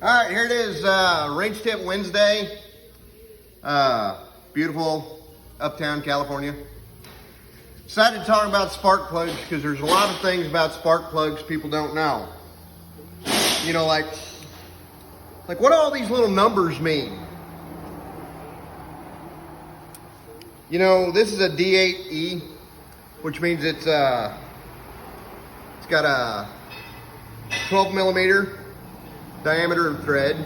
All right, here it is, Range Tip Wednesday. Beautiful uptown California. Decided to talk about spark plugs because there's a lot of things about spark plugs people don't know. You know, like what do all these little numbers mean? You know, this is a D8E, which means it's got a 12 millimeter diameter of thread.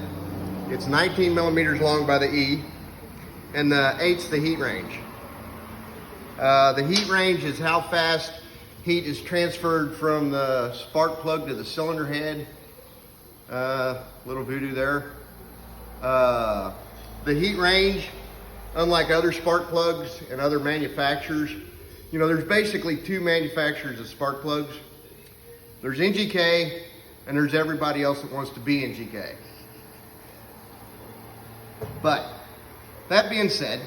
It's 19 millimeters long by the E, and the 8's the heat range. The heat range is how fast heat is transferred from the spark plug to the cylinder head. Little voodoo there. The heat range, unlike other spark plugs and other manufacturers, you know, there's basically two manufacturers of spark plugs. There's NGK, and there's everybody else that wants to be NGK. But that being said,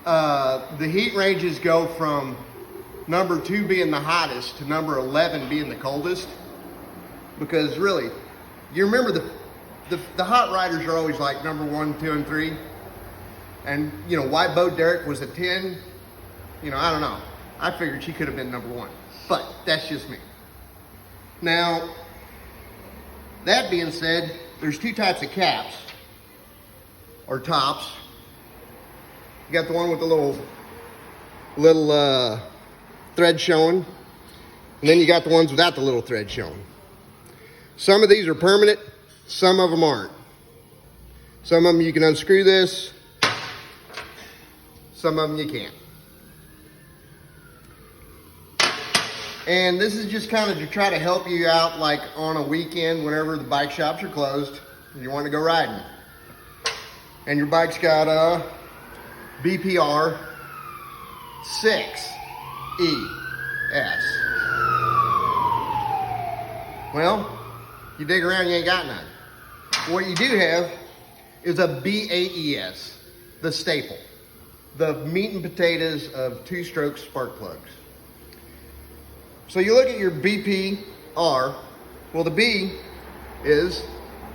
the heat ranges go from number 2 being the hottest to number 11 being the coldest. Because really, you remember the hot riders are always like number 1, 2, and 3. And you know, why Bo Derek was a 10, you know, I don't know. I figured she could have been number 1, but that's just me. Now, that being said, there's two types of caps, or tops. You got the one with the little thread showing, and then you got the ones without the little thread showing. Some of these are permanent, some of them aren't. Some of them you can unscrew this, some of them you can't. And this is just kind of to try to help you out, like on a weekend whenever the bike shops are closed and you want to go riding. And your bike's got a BPR 6ES. Well, you dig around, you ain't got none. What you do have is a B8ES, the staple, the meat and potatoes of two-stroke spark plugs. So you look at your BPR, well, the B is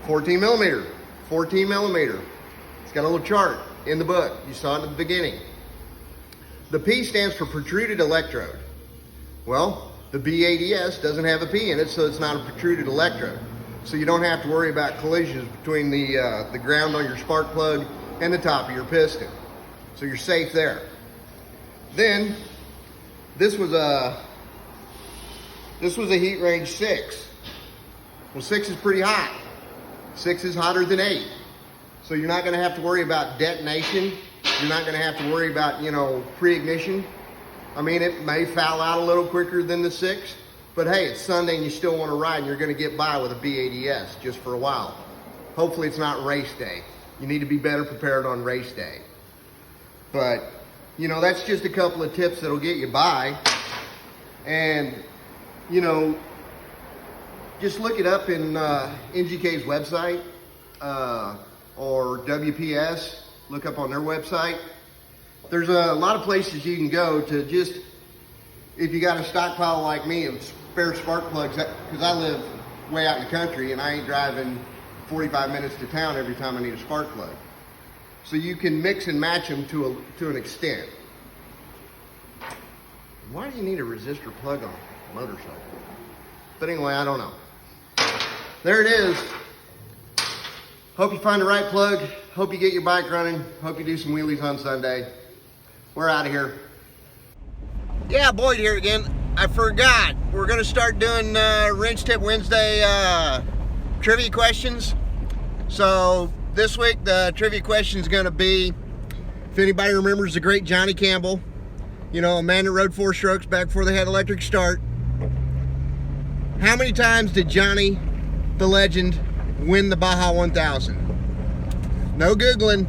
14 millimeter. It's got a little chart in the book. You saw it at the beginning. The P stands for protruded electrode. Well, the B8ES doesn't have a P in it, so it's not a protruded electrode. So you don't have to worry about collisions between the ground on your spark plug and the top of your piston. So you're safe there. Then, this was a heat range 6. Well, 6 is pretty hot. 6 is hotter than 8. So you're not going to have to worry about detonation. You're not going to have to worry about, you know, pre-ignition. I mean, it may foul out a little quicker than the 6, but hey, it's Sunday and you still want to ride and you're going to get by with a B8ES just for a while. Hopefully it's not race day. You need to be better prepared on race day. But, you know, that's just a couple of tips that'll get you by. And you know, just look it up in NGK's website or WPS. Look up on their website. There's a lot of places you can go to just, if you got a stockpile like me of spare spark plugs, because I live way out in the country and I ain't driving 45 minutes to town every time I need a spark plug. So you can mix and match them to an extent. Why do you need a resistor plug on motorcycle? But anyway, I don't know. There it is. Hope you find the right plug. Hope you get your bike running. Hope you do some wheelies on Sunday. We're out of here. Yeah, Boyd here again. I forgot. We're going to start doing Wrench Tip Wednesday trivia questions. So this week the trivia question is going to be, if anybody remembers the great Johnny Campbell, you know, a man that rode 4 strokes back before they had electric start. How many times did Johnny, the legend, win the Baja 1000? No Googling.